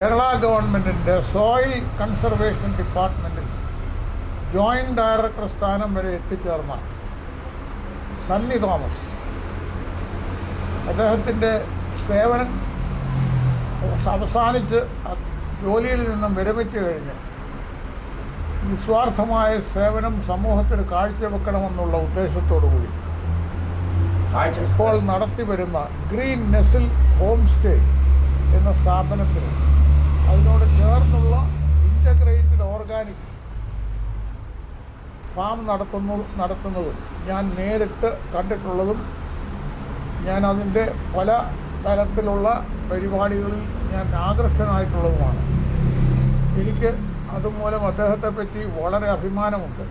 കേരള ഗവൺമെൻറ്റിൻ്റെ soil conservation ഡിപ്പാർട്ട്മെൻറ്റിൽ joint director സ്ഥാനം വരെ എത്തിച്ചേർന്ന സണ്ണി തോമസ് അദ്ദേഹത്തിൻ്റെ സേവനം അവസാനിച്ച് ജോലിയിൽ നിന്നും വിരമിച്ചു കഴിഞ്ഞ് നിസ്വാർത്ഥമായ സേവനം സമൂഹത്തിന് കാഴ്ചവെക്കണമെന്നുള്ള ഉദ്ദേശത്തോടുകൂടി ഇപ്പോൾ നടത്തിവരുന്ന ഗ്രീൻ നെസിൽ ഹോം സ്റ്റേ എന്ന സ്ഥാപനത്തിന് അതിനോട് ചേർന്നുള്ള ഇൻ്റഗ്രേറ്റഡ് ഓർഗാനിക് ഫാം നടത്തുന്നതും ഞാൻ നേരിട്ട് കണ്ടിട്ടുള്ളതും ഞാൻ അതിൻ്റെ പല തരത്തിലുള്ള പരിപാടികളിൽ ഞാൻ ആകൃഷ്ടനായിട്ടുള്ളതുമാണ്. എനിക്ക് അതുമൂലം അദ്ദേഹത്തെപ്പറ്റി വളരെ അഭിമാനമുണ്ട്.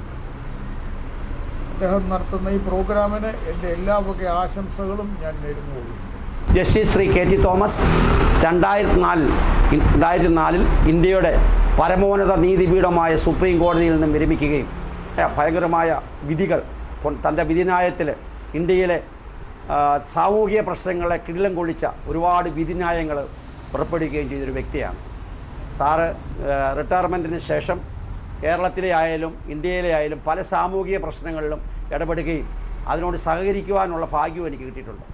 അദ്ദേഹം നടത്തുന്ന ഈ പ്രോഗ്രാമിന് എൻ്റെ എല്ലാ വക ആശംസകളും ഞാൻ നേരുന്നുകൊള്ളുന്നു. Justice Shri K T Thomas 2004 ഇന്ത്യയുടെ പരമോന്നത നീതിപീഠമായ സുപ്രീം കോടതിയിൽ നിന്നും വിരമിക്കുകയും ഭയങ്കരമായ വിധികൾ തൻ്റെ വിധിന്യായത്തിൽ ഇന്ത്യയിലെ സാമൂഹിക പ്രശ്നങ്ങളെ കിടിലം കൊള്ളിച്ച ഒരുപാട് വിധിന്യായങ്ങൾ പുറപ്പെടുവിക്കുകയും ചെയ്തൊരു വ്യക്തിയാണ്. സാറ് റിട്ടയർമെൻറ്റിന് ശേഷം കേരളത്തിലെ ആയാലും ഇന്ത്യയിലെ ആയാലും പല സാമൂഹിക പ്രശ്നങ്ങളിലും ഇടപെടുകയും അതിനോട് സഹകരിക്കുവാനുള്ള ഭാഗ്യവും എനിക്ക് കിട്ടിയിട്ടുണ്ട്.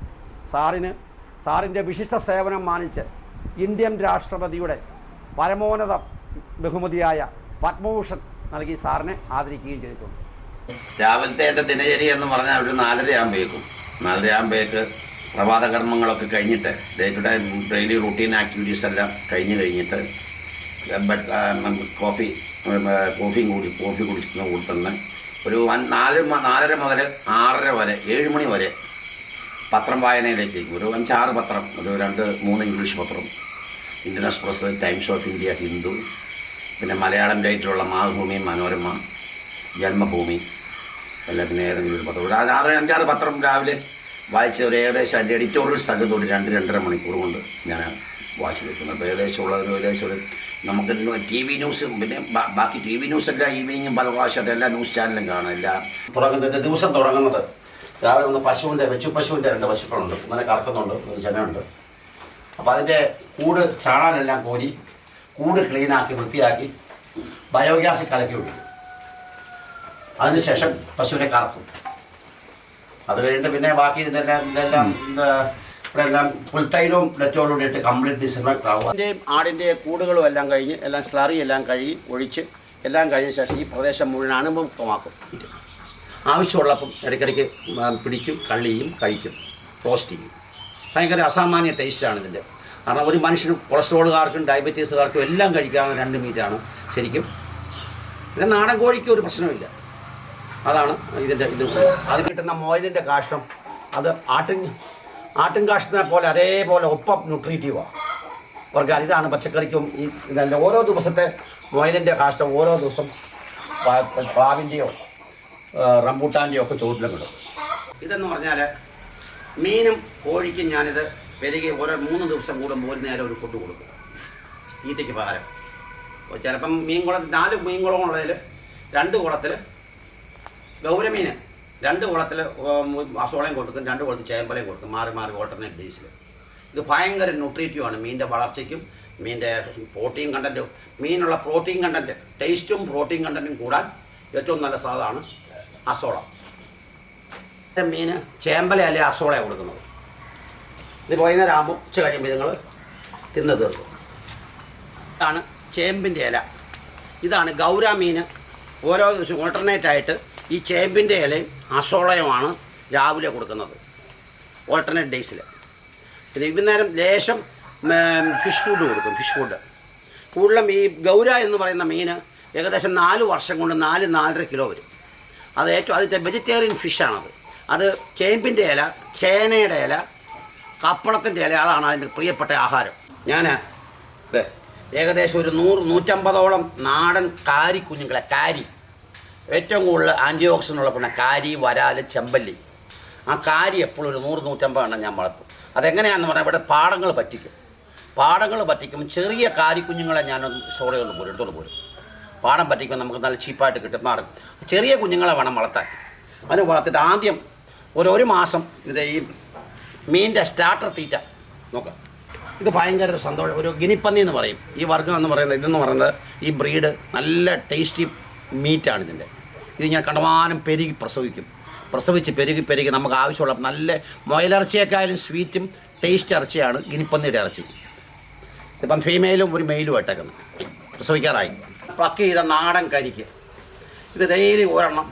സാറിൻ്റെ വിശിഷ്ട സേവനം മാനിച്ച് ഇന്ത്യൻ രാഷ്ട്രപതിയുടെ പരമോന്നത ബഹുമതിയായ പത്മഭൂഷൺ നൽകി സാറിനെ ആദരിക്കുകയും ചെയ്തിട്ടുണ്ട്. രാവിലത്തെ എൻ്റെ ദിനചര്യ എന്ന് പറഞ്ഞാൽ ഒരു 4:30 ആകുമ്പോഴേക്കും 4:30 ആകുമ്പോഴേക്ക് പ്രഭാത കർമ്മങ്ങളൊക്കെ കഴിഞ്ഞിട്ട് ഡെയിലി റൂട്ടീൻ ആക്ടിവിറ്റീസ് എല്ലാം കഴിഞ്ഞിട്ട് കോഫി കുടിക്കുന്ന കൂട്ടുന്ന ഒരു 4:30 മുതൽ 6:30 വരെ 7 മണി വരെ പത്രം വായനയിലേക്ക് ഒരു 5-6 പത്രം, ഒരു 2-3 ഇംഗ്ലീഷ് പത്രം, Indian express, times of India, Hindu, പിന്നെ മലയാളം ടൈറ്റിലുള്ള മാതൃഭൂമി, മനോരമ, ജന്മഭൂമി, അല്ല പിന്നെ ഏതെങ്കിലും ഒരു പത്രം, ഒരു 5-6 പത്രം രാവിലെ വായിച്ച് ഒരു ഏകദേശം അതിൻ്റെ എഡിറ്റോറിയൽ സഹിതോട് 2-2.5 മണിക്കൂർ കൊണ്ട് ഞാൻ വായിച്ചു നിൽക്കുന്നത്. അപ്പോൾ ഏകദേശം ഒരു നമുക്ക് TV ന്യൂസ്, പിന്നെ ബാക്കി TV ന്യൂസ് എല്ലാം ഈവനിങ്ങും പല പ്രാവശ്യമായിട്ട് എല്ലാ ന്യൂസ് ചാനലും കാണാം. ദിവസം തുടങ്ങുന്നത് രാവിലെ ഒന്ന് പശുവിൻ്റെ 2 പശുക്കളുണ്ട്, ഇങ്ങനെ കറക്കുന്നുണ്ട്, ജനമുണ്ട്. അപ്പോൾ അതിൻ്റെ കൂട് ചാണാനെല്ലാം കോരി കൂട് ക്ലീനാക്കി വൃത്തിയാക്കി ബയോഗ്യാസ് കലക്കി ഒഴിക്കും. അതിനുശേഷം പശുവിനെ കറക്കും. അത് കഴിഞ്ഞിട്ട് പിന്നെ ബാക്കി ഇതെല്ലാം പുൽത്തൈലവും ഡെറ്റോളും ഇട്ട് കംപ്ലീറ്റ് ഡിസ്ഇൻഫെക്റ്റ് ആവും. അതിൻ്റെയും ആടിൻ്റെ കൂടുകളും എല്ലാം കഴിഞ്ഞ് എല്ലാം സ്ലറി എല്ലാം കഴുകി ഒഴിച്ച് എല്ലാം കഴിഞ്ഞ ശേഷം ഈ പ്രദേശം മുഴുവൻ അണുമുക്തമാക്കും. ആവശ്യമുള്ളപ്പം ഇടയ്ക്കിടയ്ക്ക് പിടിക്കും, കള്ളിയും കഴിക്കും, റോസ്റ്റ് ചെയ്യും. ഭയങ്കര അസാമാന്യ ടേസ്റ്റാണ് ഇതിൻ്റെ. കാരണം ഒരു മനുഷ്യന് കൊളസ്ട്രോളുകാർക്കും ഡയബറ്റീസുകാർക്കും എല്ലാം കഴിക്കാവുന്ന 2 മീറ്റാണ് ശരിക്കും. പിന്നെ നാടൻ കോഴിക്ക് ഒരു പ്രശ്നമില്ല. അതാണ് ഇതിൻ്റെ ഇത്. അത് കിട്ടുന്ന മോയിലിൻ്റെ കാഷ്ടം അത് ആട്ടിൻ കാഷ്ടത്തിനെ പോലെ അതേപോലെ ഒപ്പം ന്യൂട്രീറ്റീവാണ്. ഓർഗാനിക്. ഇതാണ് പച്ചക്കറിക്കും ഈ ഇതല്ല. ഓരോ ദിവസത്തെ മോയിലിൻ്റെ കാഷ്ടം ഓരോ ദിവസം പ്ലാവിൻ്റെയോ റംബൂട്ടാൻ്റെയോ ഒക്കെ ചോട്ടിലും കിട്ടും. ഇതെന്ന് പറഞ്ഞാൽ മീനും കോഴിക്കും ഞാനിത് പെരുകി ഓരോ 3 ദിവസം കൂടുമ്പോൾ ഒരു നേരം ഒരു ഫുഡ് കൊടുക്കും ഈറ്റയ്ക്ക് പകരം. ചിലപ്പം 4 മീൻകുളം ഉള്ളതിൽ 2 കുളത്തിൽ ഗൗരമീൻ, 2 കുളത്തിൽ അസോളയും കൊടുക്കും, 2 കുളത്തിൽ ചേമ്പലയും കൊടുക്കും, മാറി ഓൾട്ടർനേറ്റ് ഡേയ്സിൽ. ഇത് ഭയങ്കര ന്യൂട്രീറ്റീവാണ് മീനിൻ്റെ വളർച്ചയ്ക്കും മീനിൻ്റെ പ്രോട്ടീൻ കണ്ടൻറ്റും. മീനുള്ള പ്രോട്ടീൻ കണ്ടൻറ്റ്, ടേസ്റ്റും പ്രോട്ടീൻ കണ്ടൻറ്റും കൂടാൻ ഏറ്റവും നല്ല സാധനമാണ് അസോള. മീൻ ചേമ്പല അല്ലെ അസോളയാണ് കൊടുക്കുന്നത്. ഇത് വൈകുന്നേരം ആകുമ്പോൾ ഉച്ച കഴിയുമ്പോൾ നിങ്ങൾ തിന്ന് തീർക്കും. ഇതാണ് ചേമ്പിൻ്റെ ഇല. ഇതാണ് ഗൗര മീൻ. ഓരോ ദിവസവും ഓൾട്ടർനേറ്റായിട്ട് ഈ ചേമ്പിൻ്റെ ഇലയും അസോളയുമാണ് രാവിലെ കൊടുക്കുന്നത് ഓൾട്ടർനേറ്റ് ഡേയ്സിൽ. പിന്നെ വൈകുന്നേരം ലേശം ഫിഷ് ഫുഡ് കൊടുക്കും. ഫിഷ് ഫുഡ് കൂടുതലും ഈ ഗൗര എന്ന് പറയുന്ന മീൻ ഏകദേശം 4 വർഷം കൊണ്ട് 4-4.5 കിലോ വരും. അത് ഏറ്റവും അതിൻ്റെ വെജിറ്റേറിയൻ ഫിഷാണത്. അത് ചേമ്പിൻ്റെ ഇല, ചേനയുടെ ഇല, കപ്പളത്തിൻ്റെ ഇല, അതാണ് അതിൻ്റെ പ്രിയപ്പെട്ട ആഹാരം. ഞാൻ ഏകദേശം ഒരു 100-150ഓളം നാടൻ കുഞ്ഞുങ്ങളെ ഏറ്റവും കൂടുതൽ ആൻറ്റി ഓക്സിഡൻ്റ് ഉള്ള പിന്നെ കാരി, വരാൽ, ചെമ്പല്ലി. ആ കാരി എപ്പോഴും ഒരു 100-150 എണ്ണം ഞാൻ വളർത്തും. അതെങ്ങനെയാണെന്ന് പറഞ്ഞാൽ ഇവിടെ പാടങ്ങൾ പറ്റിക്കും. ചെറിയ കുഞ്ഞുങ്ങളെ ഞാനൊന്ന് സ്റ്റോറി എടുത്തോണ്ട് പോരും. പാടം പറ്റിക്കുമ്പോൾ നമുക്ക് നല്ല ചീപ്പായിട്ട് കിട്ടും. മാറും. ചെറിയ കുഞ്ഞുങ്ങളെ വേണം വളർത്താൻ. അതിന് വളർത്തിട്ട് ആദ്യം ഒരു മാസം ഇതിൻ്റെ ഈ മീനിൻ്റെ സ്റ്റാർട്ടർ തീറ്റ നോക്കാം. ഇത് ഭയങ്കര ഒരു സന്തോഷം. ഒരു ഗിനിപ്പന്നി എന്ന് പറയും ഈ വർഗ്ഗം എന്ന് പറയുന്നത്. ഇതെന്ന് പറയുന്നത് ഈ ബ്രീഡ് നല്ല ടേസ്റ്റി മീറ്റാണ് ഇതിൻ്റെ. ഇത് ഞാൻ കണ്ടമാനം പ്രസവിച്ച് പെരുകി നമുക്ക് ആവശ്യമുള്ള നല്ല മുയലിറച്ചിയേക്കാളും സ്വീറ്റും ടേസ്റ്റ് ഇറച്ചിയാണ് ഗിനിപ്പന്നിയുടെ ഇറച്ചി. ഇപ്പം ഫീമെയിലും ഒരു മെയിലും ഇട്ടേക്കുന്നത് പ്രസവിക്കാറായി. പ്ലക്ക് ചെയ്ത നാടൻ കരിക്ക് ഇത് ഡെയിലി ഒരെണ്ണം.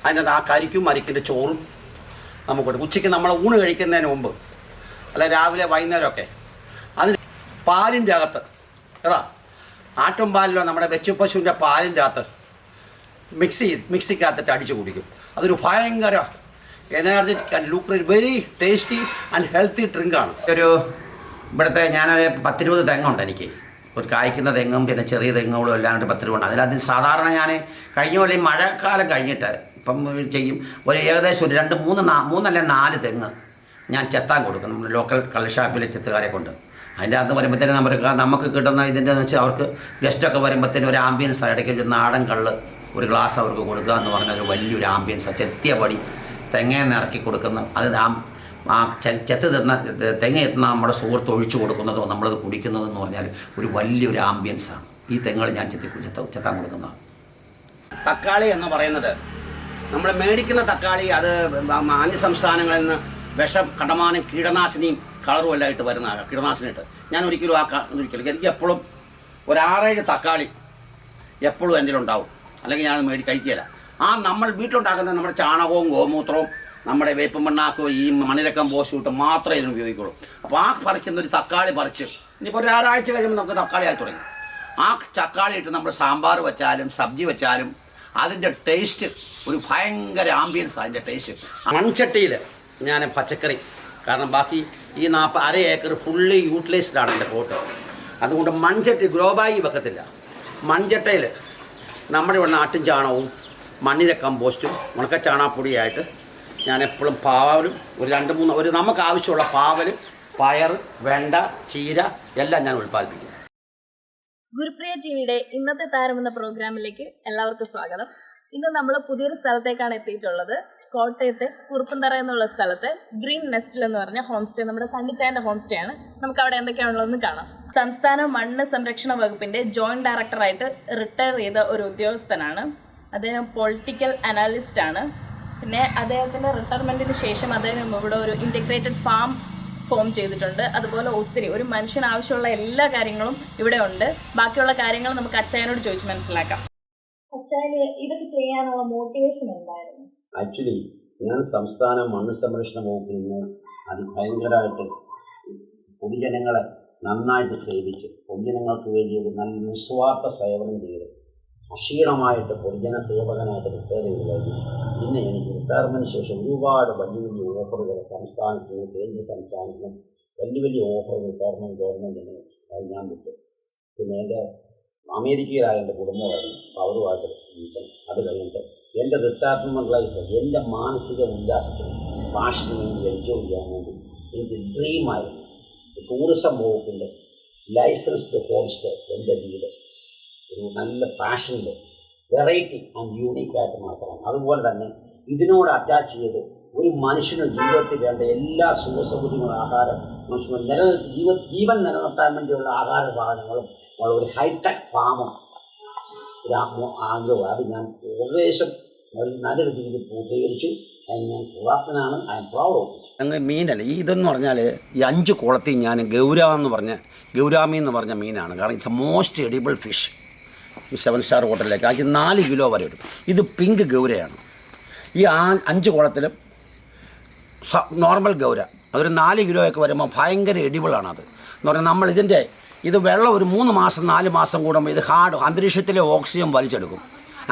അതിനകത്ത് ആ കരിക്കും മരിക്കിൻ്റെ ചോറും നമുക്ക് ഉച്ചയ്ക്ക് നമ്മൾ ഊണ് കഴിക്കുന്നതിന് മുമ്പ് അല്ല രാവിലെ വൈകുന്നേരമൊക്കെ അതിന് പാലിൻ്റെ അകത്ത് ആട്ടും പാലിലോ നമ്മുടെ വെച്ചുപശുവിൻ്റെ പാലിൻ്റെ അകത്ത് മിക്സിക്കകത്തിട്ട് അടിച്ചു കുടിക്കും. അതൊരു ഭയങ്കര energetic and lucrative very tasty and healthy ഡ്രിങ്കാണ്. ഒരു ഇവിടുത്തെ ഞാനൊരു 10-20 തെങ്ങുണ്ട് എനിക്ക്. ഒരു കായ്ക്കുന്ന തെങ്ങും പിന്നെ ചെറിയ തെങ്ങുകളും എല്ലാം 10-20 ഉണ്ട്. അതിനകത്ത് സാധാരണ ഞാൻ കഴിഞ്ഞ പോലെ മഴക്കാലം കഴിഞ്ഞിട്ട് ഇപ്പം ചെയ്യും ഒരു ഏകദേശം ഒരു 3-4 തെങ്ങ് ഞാൻ ചെത്താൻ കൊടുക്കും. നമ്മുടെ ലോക്കൽ കള്ളുഷാപ്പിലെ ചെത്തുകാരെ കൊണ്ട്. അതിൻ്റെ അകത്ത് വരുമ്പോഴത്തേനും നമുക്ക് കിട്ടുന്ന ഇതിൻ്റെ എന്ന് വെച്ചാൽ അവർക്ക് ഗസ്റ്റൊക്കെ വരുമ്പോഴത്തേനും ഒരു ആംബിയൻസ് ഇടയ്ക്ക് ഒരു നാടൻ കള്ള് ഒരു ഗ്ലാസ് അവർക്ക് കൊടുക്കുക എന്ന് പറഞ്ഞാൽ ഒരു വലിയൊരു ആംബിയൻസാണ്. ചെത്തിയ പടി തെങ്ങയെന്ന് ഇറക്കി കൊടുക്കുന്ന അത് ആ ചെത്ത് തെങ്ങ എത്തുന്ന നമ്മുടെ സുഹൃത്ത് ഒഴിച്ചു കൊടുക്കുന്നതോ നമ്മളത് കുടിക്കുന്നതെന്ന് പറഞ്ഞാൽ ഒരു വലിയൊരു ആംബിയൻസാണ്. ഈ തെങ്ങുകൾ ഞാൻ ചെത്താൻ കൊടുക്കുന്നതാണ്. തക്കാളി എന്ന് പറയുന്നത് നമ്മൾ മേടിക്കുന്ന തക്കാളി അത് അന്യ സംസ്ഥാനങ്ങളിൽ നിന്ന് കണ്ടമാനം കീടനാശിനിയും കളറും എല്ലാം ആയിട്ട് വരുന്ന കീടനാശിനിയിട്ട് ഞാൻ ഒരിക്കലും എനിക്ക് എപ്പോഴും ഒരു 6-7 തക്കാളി എപ്പോഴും എൻ്റെ ഉണ്ടാവും. അല്ലെങ്കിൽ ഞാൻ കഴിക്കുകയില്ല. നമ്മൾ വീട്ടിലുണ്ടാക്കുന്ന നമ്മുടെ ചാണകവും ഗോമൂത്രവും നമ്മുടെ വേപ്പും മണ്ണാക്കും ഈ മണിരക്കം പോസ്റ്റ് മാത്രമേ ഇതിന് ഉപയോഗിക്കുള്ളൂ. അപ്പോൾ പറിക്കുന്ന ഒരു തക്കാളി പറിച്ച് ഇനിയിപ്പോൾ ഒരു 6 ആഴ്ച കഴിയുമ്പോൾ നമുക്ക് തക്കാളി ആയി തുടങ്ങി. തക്കാളി ഇട്ട് നമ്മൾ സാമ്പാർ വെച്ചാലും സബ്ജി വെച്ചാലും അതിൻ്റെ ടേസ്റ്റ് ഒരു ഭയങ്കര ആംബിയൻസ്. അതിൻ്റെ ടേസ്റ്റ് മൺചട്ടിയിൽ ഞാൻ പച്ചക്കറി കാരണം ബാക്കി ഈ 1/2 ഏക്കർ ഫുള്ളി യൂട്ടിലൈസ്ഡാണ് എൻ്റെ കോട്ട്. അതുകൊണ്ട് മൺചട്ടി ഗ്രോബായി വെക്കത്തില്ല. മൺചട്ടയിൽ നമ്മുടെ ഇവിടെ നാട്ടിൻ ചാണകവും മണ്ണിര കമ്പോസ്റ്റും ഉണക്ക ചാണകപ്പൊടിയായിട്ട് ഞാൻ എപ്പോഴും പാവലും ഒരു 2-3 നമുക്ക് ആവശ്യമുള്ള പാവൽ പയർ വെണ്ട ചീര എല്ലാം ഞാൻ ഉൽപ്പാദിപ്പിക്കും. ഗുരുപ്രിയ ടിവിയുടെ ഇന്നത്തെ താരം എന്ന പ്രോഗ്രാമിലേക്ക് എല്ലാവർക്കും സ്വാഗതം. ഇന്ന് നമ്മൾ പുതിയൊരു സ്ഥലത്തേക്കാണ് എത്തിയിട്ടുള്ളത്. കോട്ടയത്തെ കുറുപ്പന്തറ എന്നുള്ള സ്ഥലത്ത് ഗ്രീൻ നെസ്റ്റിൽ എന്ന് പറഞ്ഞ ഹോം സ്റ്റേ, നമ്മുടെ സണ്ണിച്ചായൻ്റെ ഹോം സ്റ്റേ ആണ്. നമുക്ക് അവിടെ എന്തൊക്കെയാണുള്ളതെന്ന് കാണാം. സംസ്ഥാന മണ്ണ് സംരക്ഷണ വകുപ്പിന്റെ ജോയിന്റ് ഡയറക്ടറായിട്ട് റിട്ടയർ ചെയ്ത ഒരു ഉദ്യോഗസ്ഥനാണ് അദ്ദേഹം. പൊളിറ്റിക്കൽ അനാലിസ്റ്റ് ആണ്. പിന്നെ അദ്ദേഹത്തിൻ്റെ റിട്ടയർമെൻറ്റിന് ശേഷം അദ്ദേഹം ഇവിടെ ഒരു ഇൻറ്റഗ്രേറ്റഡ് ഫാം ഫോം ചെയ്തിട്ടുണ്ട്. അതുപോലെ ഒത്തിരി ഒരു മനുഷ്യന് ആവശ്യമുള്ള എല്ലാ കാര്യങ്ങളും ഇവിടെ ഉണ്ട്. ബാക്കിയുള്ള കാര്യങ്ങൾ നമുക്ക് അച്ചായനോട് ചോദിച്ച് മനസ്സിലാക്കാം. അച്ചായന് ഇതൊക്കെ ചെയ്യാനുള്ള മോട്ടിവേഷൻ എന്തായിരുന്നു? ആക്ച്വലി ഞാൻ സംസ്ഥാന മണ്ണ് സംരക്ഷണ വകുപ്പിൽ നിന്ന് അതിഭയങ്കരമായിട്ട് പൊതുജനങ്ങളെ നന്നായിട്ട് സേവിച്ച് പൊതുജനങ്ങൾക്ക് വേണ്ടി ഒരു നല്ല നിസ്വാർത്ഥ സേവനം ചെയ്ത് അക്ഷീണമായിട്ട് പൊതുജന സേവകനായിട്ട് റിട്ടയർ ചെയ്ത് കഴിഞ്ഞു. പിന്നെ എനിക്ക് റിട്ടയർമെൻറ്റിന് ശേഷം ഒരുപാട് വലിയ ഓഫറുകൾ സംസ്ഥാനത്തിനും കേന്ദ്ര സംസ്ഥാനത്തിനും വലിയ ഓഫറുകൾ ഗവൺമെൻറ്റിന് ഞാൻ വിട്ടു. പിന്നെ എൻ്റെ അമേരിക്കയിലായ എൻ്റെ കുടുംബമായിരുന്നു. അവരുമായിട്ട് അത് കഴിഞ്ഞിട്ട് എൻ്റെ റിട്ടയർമെൻറ്റ് ലൈഫ് എൻ്റെ മാനസിക ഉല്ലാസത്തിന് പാഷന് വേണ്ടി എൻജോയ് ചെയ്യാൻ വേണ്ടി എനിക്ക് ഡ്രീമായിരുന്നു. ടൂറിസം വകുപ്പിൻ്റെ ലൈസൻസ്ഡ് ഹോം സ്റ്റേ എൻ്റെ വീട് ഒരു നല്ല പാഷനിൽ വെറൈറ്റി ആൻഡ് യൂണീക്കായിട്ട് മാത്രമാണ്. അതുപോലെ തന്നെ ഇതിനോട് അറ്റാച്ച് ചെയ്ത് ഒരു മനുഷ്യന് ജീവിതത്തിൽ വേണ്ട എല്ലാ സുഖസൗകര്യങ്ങളും ആഹാരം മനുഷ്യന് ജീവൻ നിലനിർത്താൻ വേണ്ടിയുള്ള ആഹാര സാധനങ്ങളും ഒരു ഹൈടെക് ഫാമും ആഗ്രഹം. അത് ഞാൻ ഏകദേശം നല്ല രീതിയിൽ പൂർത്തീകരിച്ചു. അതിന് ഞാൻ പ്രാപ്തനാണ്. I am proud of it. ഞങ്ങൾ മീനല്ല ഇതെന്ന് പറഞ്ഞാൽ ഈ 5 കുളത്തിൽ ഞാൻ ഗൗരാമി എന്ന് പറഞ്ഞ മീനാണ്. കാരണം ഇറ്റ്സ് മോസ്റ്റ് എഡിബിൾ ഫിഷ്. ഈ 7 സ്റ്റാർ ഹോട്ടലിലേക്ക് അത് 4 കിലോ വരെ വരും. ഇത് പിങ്ക് ഗൗരയാണ്. ഈ 5 കുളത്തിലും നോർമൽ ഗൗര അതൊരു 4 കിലോയൊക്കെ വരുമ്പോൾ ഭയങ്കര എഡിബിളാണത് എന്ന് പറഞ്ഞാൽ ഇത് വെള്ളം ഒരു 3 മാസം 4 മാസം കൂടുമ്പോൾ ഇത് അന്തരീക്ഷത്തിലെ ഓക്സിജൻ വലിച്ചെടുക്കും.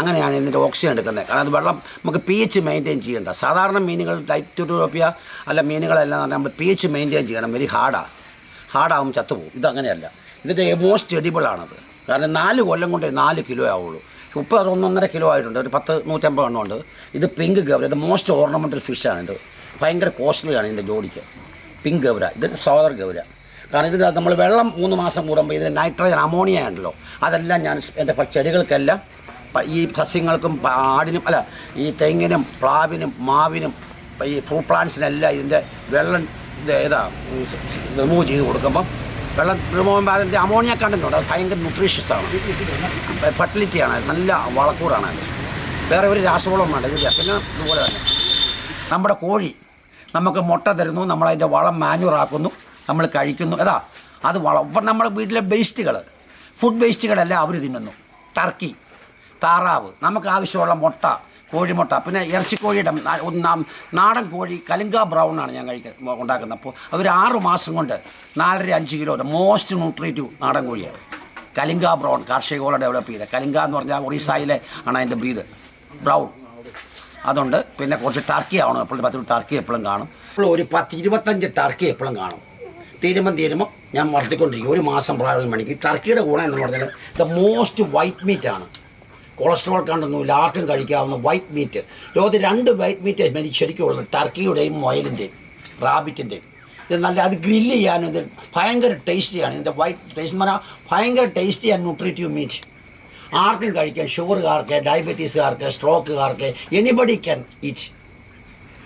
അങ്ങനെയാണ് ഇതിൻ്റെ ഓക്സിജൻ എടുക്കുന്നത്. കാരണം അത് വെള്ളം നമുക്ക് pH മെയിൻറ്റെയിൻ ചെയ്യേണ്ട. സാധാരണ മീനുകൾ ടൈറ്റോപ്പിയ അല്ല മീനുകളെല്ലാം പറഞ്ഞാൽ നമ്മൾ pH മെയിൻറ്റെയിൻ ചെയ്യണം. വെരി ഹാർഡാകും ചത്തുപോകും. ഇതങ്ങനെയല്ല. ഇതിൻ്റെ മോസ്റ്റ് എഡിബിളാണത്. കാരണം 4 കൊല്ലം കൊണ്ട് 4 കിലോ ആവുള്ളൂ. ഉപ്പ് അത് 1.5 കിലോ ആയിട്ടുണ്ട്. ഒരു 100-150 എണ്ണം ഉണ്ട്. ഇത് പിങ്ക് ഗൗര. ഇത് മോസ്റ്റ് ഓർണമെൻ്റൽ ഫിഷാണിത്. ഭയങ്കര കോസ്റ്റ്ലിയാണ് ഇതിൻ്റെ ജോഡിക്ക്. പിങ്ക് ഗൗര ഇത് സോദർ ഗൗര. കാരണം ഇത് നമ്മൾ വെള്ളം 3 മാസം കൂടുമ്പോൾ ഇതിന് നൈട്രജൻ അമോണിയ ഉണ്ടല്ലോ അതെല്ലാം ഞാൻ എൻ്റെ ചെടികൾക്കെല്ലാം ഈ സസ്യങ്ങൾക്കും ആടിനും അല്ല ഈ തെങ്ങിനും പ്ലാവിനും മാവിനും ഈ ഫ്രൂട്ട് പ്ലാന്റ്സിനെല്ലാം ഇതിൻ്റെ വെള്ളം റിമൂവ് ചെയ്ത് കൊടുക്കുമ്പം വെള്ളം പോകുമ്പോൾ അതിൻ്റെ അമോണിയ കണ്ടന്റ് ഉണ്ട്. അത് ഭയങ്കര ന്യൂട്രീഷ്യസ് ആണ്, ഫെർട്ടിലിറ്റിയാണ്, നല്ല വളക്കൂറാണ് അത്. വേറെ ഒരു രാസവളം വേണ്ട ഇതില്ല. പിന്നെ ഇതുപോലെ തന്നെ നമ്മുടെ കോഴി നമുക്ക് മുട്ട തരുന്നു, നമ്മളതിൻ്റെ വളം മാന്യൂറാക്കുന്നു, നമ്മൾ കഴിക്കുന്നു. അത് വളം. ഇപ്പം നമ്മുടെ വീട്ടിലെ വേസ്റ്റുകൾ, ഫുഡ് വേസ്റ്റുകളെല്ലാം അവർ തിന്നുന്നു. ടർക്കി, താറാവ്, നമുക്ക് ആവശ്യമുള്ള മുട്ട, കോഴിമുട്ട, പിന്നെ ഇറച്ചിക്കോഴിയുടെ നാടൻ കോഴി കലിംഗ ബ്രൗൺ ആണ് ഞാൻ ഉണ്ടാക്കുന്നത്. അപ്പോൾ അതൊരു 6 മാസം കൊണ്ട് 4.5 കിലോ മോസ്റ്റ് ന്യൂട്രീറ്റീവ് നാടൻ കോഴിയാണ് കലിംഗ ബ്രൗൺ. കാർഷികോള ഡെവലപ്പ് ചെയ്ത കലിംഗ എന്ന് പറഞ്ഞാൽ ഒറീസയിലെ ആണ് അതിൻ്റെ ബ്രീഡ് ബ്രൗൺ. അതുണ്ട്. പിന്നെ കുറച്ച് ടർക്കി ആവണം, എപ്പോഴും 10 ടർക്കി എപ്പോഴും കാണും. ഇപ്പോൾ ഒരു 10-25 ടർക്കി എപ്പോഴും കാണും. തീരുമ്പം ഞാൻ വളർത്തിക്കൊണ്ടിരിക്കും. 1 മാസം പ്രായം മണിക്ക്. ടർക്കിയുടെ ഗുണം എന്ന് പറഞ്ഞാൽ ദ മോസ്റ്റ് വൈറ്റ് മീറ്റാണ്. കൊളസ്ട്രോൾ കണ്ടൊന്നുമില്ല, ആർക്കും കഴിക്കാവുന്ന വൈറ്റ് മീറ്റ്. ലോകത്ത് 2 വൈറ്റ് മീറ്റ് എനിക്ക് ശരിക്കും ഉള്ളത്, ടർക്കിയുടെയും മൊയലിൻ്റെയും റാബിറ്റിൻ്റെയും. ഇത് നല്ല, അത് ഗ്രില്ല് ചെയ്യാനും ഇത് ഭയങ്കര ടേസ്റ്റിയാണ്. ഇതിൻ്റെ വൈറ്റ് ടേസ്റ്റ് എന്ന് പറഞ്ഞാൽ ഭയങ്കര ടേസ്റ്റി ആൻഡ് ന്യൂട്രീറ്റീവ് മീറ്റ്. ആർക്കും കഴിക്കാൻ, ഷുഗറുകാർക്ക്, ഡയബറ്റീസുകാർക്ക്, സ്ട്രോക്കുകാർക്ക്, എനിബഡി ക്യാൻ ഈറ്റ്.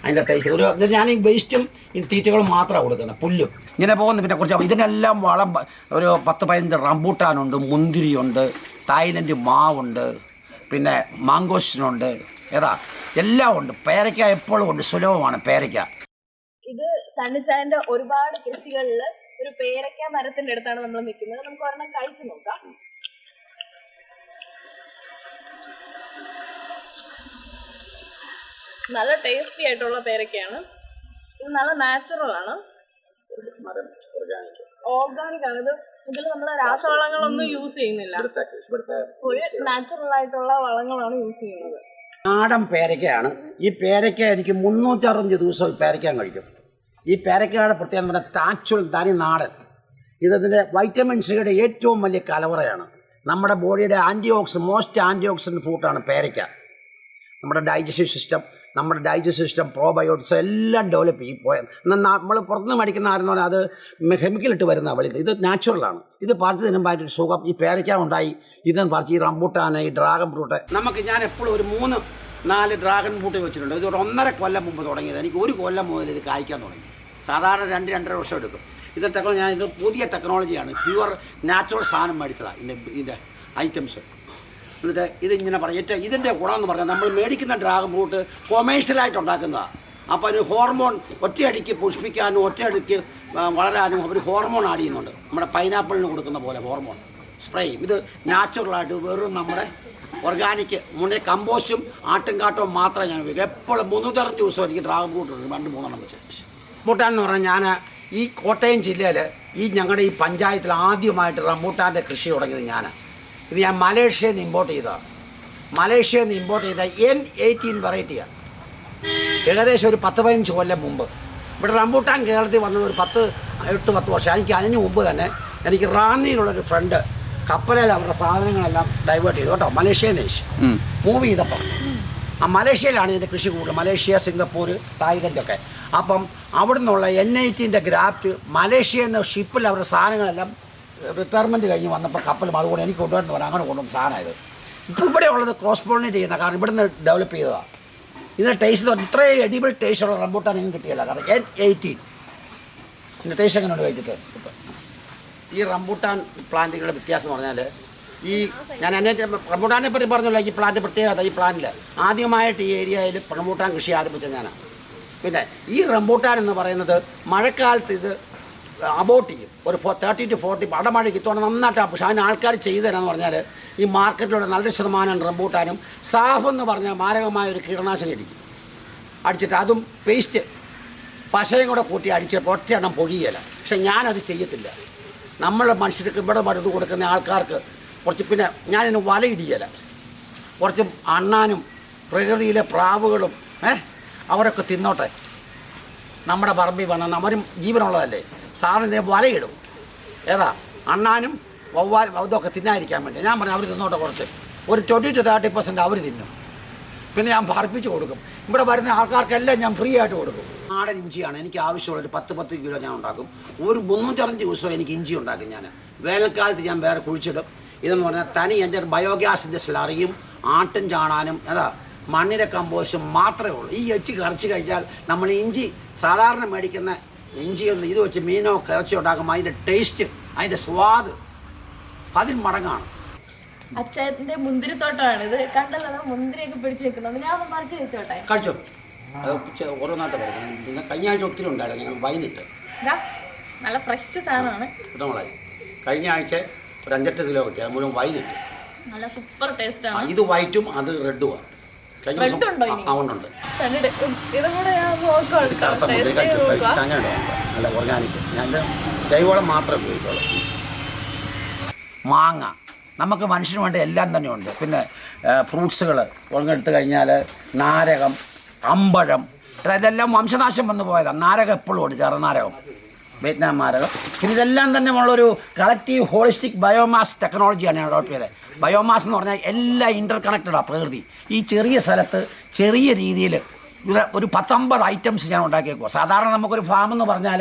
അതിൻ്റെ ടേസ്റ്റ് ഞാൻ ഈ വേസ്റ്റും ഈ തീറ്റകളും മാത്രമാണ് കൊടുക്കുന്നത്, പുല്ലും ഇങ്ങനെ പോകുന്നു. പിന്നെ കുറച്ച് ഇതിനെല്ലാം വളം ഒരു 10-15 റംബൂട്ടാനുണ്ട്, മുന്തിരിയുണ്ട്, തായ്ലൻഡ് മാവുണ്ട്, പിന്നെ മാങ്കോസ്റ്റിനുണ്ട്, എല്ലാം ഉണ്ട്. പേരയ്ക്ക എപ്പോഴും ഉണ്ട്, സുലഭമാണ് പേരയ്ക്ക. ഇത് സണ്ണിച്ചായന്റെ ഒരുപാട് കൃഷികളിൽ ഒരു പേരയ്ക്ക മരത്തിന്റെ അടുത്താണ് നമ്മൾ നിൽക്കുന്നത്. നമുക്ക് ഒരെണ്ണം കഴിച്ചു നോക്കാം. നല്ല ടേസ്റ്റി ആയിട്ടുള്ള പേരയ്ക്കയാണ്. ഇത് നല്ല നാച്ചുറൽ ആണ്, ഓർഗാനിക് ആണ്. ഇതിൽ നമ്മൾ രാസവളങ്ങളൊന്നും യൂസ് ചെയ്യുന്നില്ല, ഒരു നാച്ചുറൽ ആയിട്ടുള്ള വളങ്ങളാണ് യൂസ് ചെയ്യുന്നത്. നാടൻ പേരയ്ക്കയാണ്. ഈ പേരയ്ക്ക എനിക്ക് 365 ദിവസം പേരയ്ക്കാൻ കഴിക്കും. ഈ പേരയ്ക്കയുടെ പ്രത്യേകം പറഞ്ഞാൽ നാച്ചുറൽ, തനി നാടൻ. ഇതിൻ്റെ വൈറ്റമിൻ സിയുടെ ഏറ്റവും വലിയ കലവറയാണ്. നമ്മുടെ ബോഡിയുടെ മോസ്റ്റ് ആൻറ്റി ഓക്സിഡൻറ്റ് ഫ്രൂട്ടാണ് പേരയ്ക്ക. നമ്മുടെ ഡൈജസ്റ്റീവ് സിസ്റ്റം പ്രോബയോട്ടിക്സ് എല്ലാം ഡെവലപ്പ് ചെയ്യും. നമ്മൾ പുറത്തുനിന്ന് മേടിക്കുന്ന ആരെന്ന് പറഞ്ഞാൽ അത് കെമിക്കലിട്ട് വരുന്ന വെളിയിൽ. ഇത് നാച്ചുറലാണ്. ഇത് പറിച്ച് തിന്നുമ്പോഴായിട്ട് സുഖം. ഈ പേരയ്ക്ക ഉണ്ടായി, ഇതെന്ന് പറിച്ച് ഈ റംബൂട്ടാൻ, ഈ ഡ്രാഗൺ ഫ്രൂട്ട്. ഞാൻ എപ്പോഴും ഒരു 3-4 ഡ്രാഗൺ ഫ്രൂട്ട് വെച്ചിട്ടുണ്ട്. ഇത് ഒരു 1.5 കൊല്ലം മുമ്പ് തുടങ്ങിയത്. എനിക്ക് 1 കൊല്ലം മുതൽ ഇത് കായ്ക്കാൻ തുടങ്ങി. സാധാരണ 2-2.5 വർഷം എടുക്കും. ഇത് പുതിയ ടെക്നോളജിയാണ്. പ്യുവർ നാച്ചുറൽ സാധനം മേടിച്ചതാണ് ഇതിൻ്റെ ഐറ്റംസ്. എന്നിട്ട് ഇതിങ്ങനെ പറയും. ഇതിൻ്റെ ഗുണമെന്ന് പറഞ്ഞാൽ നമ്മൾ മേടിക്കുന്ന ഡ്രാഗൺ ഫ്രൂട്ട് കൊമേഴ്ഷ്യലായിട്ട് ഉണ്ടാക്കുന്നതാണ്. അപ്പോൾ ഒരു ഹോർമോൺ ഒറ്റയടിക്ക് പുഷ്പിക്കാനും ഒറ്റയടിക്ക് വളരാനും അവർ ഹോർമോൺ ആഡ് ചെയ്യുന്നുണ്ട്. നമ്മുടെ പൈനാപ്പിളിന് കൊടുക്കുന്ന പോലെ ഹോർമോൺ സ്പ്രേയും. ഇത് നാച്ചുറലായിട്ട് വെറും നമ്മുടെ ഓർഗാനിക് മുന്നേ കമ്പോസ്റ്റും ആട്ടുംകാട്ടവും മാത്രമേ ഞാൻ ഉപയോഗിക്കും. എപ്പോഴും 365 ദിവസം എനിക്ക് ഡ്രാഗൺ ഫ്രൂട്ട് ഉണ്ട്, 2-3 വെച്ച്. റംബൂട്ടാൻ എന്ന് പറഞ്ഞാൽ ഞാൻ ഈ കോട്ടയം ജില്ലയിൽ ഞങ്ങളുടെ ഈ പഞ്ചായത്തിൽ ആദ്യമായിട്ട് റംബൂട്ടാൻ്റെ കൃഷി തുടങ്ങിയത് ഞാനാണ്. ഇത് ഞാൻ മലേഷ്യയിൽ നിന്ന് ഇമ്പോർട്ട് ചെയ്തതാണ്. മലേഷ്യയിൽ നിന്ന് ഇമ്പോർട്ട് ചെയ്ത N18 വെറൈറ്റിയാണ്. ഏകദേശം ഒരു 10-15 കൊല്ലം മുമ്പ്. ഇവിടെ റംബൂട്ടാൻ കേരളത്തിൽ വന്നത് ഒരു 8-10 വർഷം. അതിന് മുമ്പ് തന്നെ എനിക്ക് റാന്നിയിലുള്ളൊരു ഫ്രണ്ട് കപ്പലിൽ അവരുടെ സാധനങ്ങളെല്ലാം ഡൈവേർട്ട് ചെയ്തു കേട്ടോ, മലേഷ്യയിൽ നിന്ന് മൂവ് ചെയ്തപ്പം. മലേഷ്യയിലാണ് ഇതിൻ്റെ കൃഷി കൂടുതൽ. മലേഷ്യ, സിംഗപ്പൂർ, തായ്ലൻഡൊക്കെ. അപ്പം അവിടെ നിന്നുള്ള N18 ഗ്രാഫ്റ്റ് മലേഷ്യയിൽ നിന്ന് ഷിപ്പിൽ അവരുടെ സാധനങ്ങളെല്ലാം റിട്ടയർമെൻറ്റ് കഴിഞ്ഞ് വന്നപ്പോൾ കപ്പലും അതുകൊണ്ട് എനിക്ക് കൊണ്ടുവരുന്ന പോലെ അങ്ങനെ കൊണ്ടുവന്ന സാധനമായത്. ഇപ്പോൾ ഇവിടെ ഉള്ളത് ക്രോസ് പോളിനേറ്റ് ചെയ്യുന്ന, കാരണം ഇവിടെ നിന്ന് ഡെവലപ്പ് ചെയ്തതാണ്. ഇതിൻ്റെ ടേസ്റ്റ് ഇത്രയും എഡിബിൾ ടേസ്റ്റുള്ള റംബൂട്ടാൻ എനിക്ക് കിട്ടിയില്ല. കാരണം N18 ഇതിൻ്റെ ടേസ്റ്റ് എങ്ങനെയുണ്ട് കഴിച്ചിട്ട്? ഈ റംബൂട്ടാൻ പ്ലാന്റുകളുടെ വ്യത്യാസം എന്ന് പറഞ്ഞാൽ ഞാൻ റംബൂട്ടാനെ പറ്റി പറഞ്ഞല്ലോ. ഈ പ്ലാന്റ് പ്രത്യേകത, ഈ പ്ലാന്റിൽ ആദ്യമായിട്ട് ഈ ഏരിയയിൽ റംബൂട്ടാൻ കൃഷി ആരംഭിച്ച ഞാനാണ്. പിന്നെ ഈ റംബൂട്ടാൻ എന്ന് പറയുന്നത് മഴക്കാലത്ത് ഇത് അബോട്ട് ചെയ്യും. ഒരു 30 to 40 അടമഴയ്ക്ക് ഇത്തോടെ നന്നായിട്ട്. പക്ഷേ അതിന് ആൾക്കാർ ചെയ്തു തരാമെന്ന് പറഞ്ഞാൽ ഈ മാർക്കറ്റിലൂടെ നല്ല ശതമാനം റംബൂട്ടാനും സാഫ് എന്ന് പറഞ്ഞാൽ മാരകമായ ഒരു കീടനാശിനി അടിച്ചിട്ട് അതും പേസ്റ്റ് പശയും കൂടെ കൂട്ടി അടിച്ചിട്ട് ഒറ്റയെണ്ണം പൊഴിയല. പക്ഷേ ഞാനത് ചെയ്യത്തില്ല. നമ്മളെ മനുഷ്യർക്ക് ഇവിടെ മരുന്ന് കൊടുക്കുന്ന ആൾക്കാർക്ക് കുറച്ച്, പിന്നെ ഞാനിന് വലയിടിയല. കുറച്ച് അണ്ണാനും പ്രകൃതിയിലെ പ്രാവുകളും അവരൊക്കെ തിന്നോട്ടെ. നമ്മുടെ പറമ്പിൽ വന്നാൽ അവരും ജീവനുള്ളതല്ലേ. സാറിന് വലയിടും. അണ്ണാനും വവ്വാൽ ഇതൊക്കെ തിന്നാതിരിക്കാൻ വേണ്ടി ഞാൻ പറഞ്ഞു അവർ തിന്നോട്ടെ. കുറച്ച് ഒരു 20 to 30% അവർ തിന്നും. പിന്നെ ഞാൻ പറപ്പിച്ച് കൊടുക്കും. ഇവിടെ വരുന്ന ആൾക്കാർക്കെല്ലാം ഞാൻ ഫ്രീ ആയിട്ട് കൊടുക്കും. നാടൻ ഇഞ്ചിയാണ് എനിക്ക് ആവശ്യമുള്ള. ഒരു 10 കിലോ ഞാൻ ഉണ്ടാക്കും. ഒരു 305 ദിവസം എനിക്ക് ഇഞ്ചി ഉണ്ടാക്കും. ഞാൻ വേനൽക്കാലത്ത് ഞാൻ വേറെ കുഴിച്ചിടും. ഇതെന്ന് പറഞ്ഞാൽ തനി എൻ്റെ ബയോഗ്യാസിൻ്റെ സ്ലറിയും ആട്ടും ചാണാനും മണ്ണിൻ്റെ കമ്പോസ്റ്റും മാത്രമേ ഉള്ളൂ. ഈ എച്ചി കറച്ച് കഴിച്ചാൽ നമ്മൾ ഇഞ്ചി സാധാരണ മേടിക്കുന്ന ഇഞ്ചി ഇത് വെച്ച് മീനോ ഇറച്ചിയോ ഉണ്ടാക്കുമ്പോൾ അതിൻ്റെ ടേസ്റ്റ് അതിൻ്റെ സ്വാദ് 10 മടങ്ങാണ്. അച്ചായത്തിന്റെ മുന്തിരിത്തോട്ടമാണ് ഇത്. കണ്ടല്ലോ മുന്തിരിയൊക്കെ പിടിച്ച് വെക്കുന്നത്. ഞാൻ ഒന്ന് പറിച്ച് വെച്ചോട്ടെ. കഴിച്ചോ, അത് ഓരോന്നായിട്ട് കഴിക്കണം. പിന്നെ കഴിഞ്ഞ ആഴ്ച ഒത്തിരി ഉണ്ടായിരുന്നു, ഞങ്ങൾ വൈനിട്ട്. നല്ല ഫ്രഷ് സാധനമാണ്. കുട്ടമുളക് കഴിഞ്ഞ ആഴ്ച ഒരു 5-8 കിലോ കിട്ടി, അത് മുഴുവൻ വൈനിട്ട്. നല്ല സൂപ്പർ ടേസ്റ്റ് ആണ്. ഇത് വൈറ്റും അത് റെഡുമാണ്. കഴിഞ്ഞ ദിവസം ഉണ്ട്. ഇതും കൂടെ ഞാൻ അങ്ങനെ നല്ല ഓർഗാനിക്. ഞാൻ ജൈവവളം മാത്രമേ ഉപയോഗിക്കുള്ളൂ. മാങ്ങ നമുക്ക് മനുഷ്യന് വേണ്ട എല്ലാം തന്നെ ഉണ്ട്. പിന്നെ ഫ്രൂട്ട്സുകൾ എടുത്തു കഴിഞ്ഞാൽ നാരകം, അമ്പഴം, ഇതെല്ലാം വംശനാശം വന്നു പോയതാണ്. നാരകം എപ്പോഴും ഉണ്ട്, ചെറുനാരകം, വിയറ്റ്നാം നാരകം. പിന്നെ ഇതെല്ലാം തന്നെ ഉള്ളൊരു കളക്റ്റീവ് ഹോളിസ്റ്റിക് ബയോമാസ് ടെക്നോളജിയാണ് ഞാൻ ഡെവലപ്പ് ചെയ്തത്. ബയോമാസ് എന്ന് പറഞ്ഞാൽ എല്ലാം ഇൻ്റർ കണക്റ്റഡാണ് പ്രകൃതി. ഈ ചെറിയ സ്ഥലത്ത് ചെറിയ രീതിയിൽ ഒരു 19 ഐറ്റംസ് ഞാൻ ഉണ്ടാക്കിയേക്കുക. സാധാരണ നമുക്കൊരു ഫാം എന്ന് പറഞ്ഞാൽ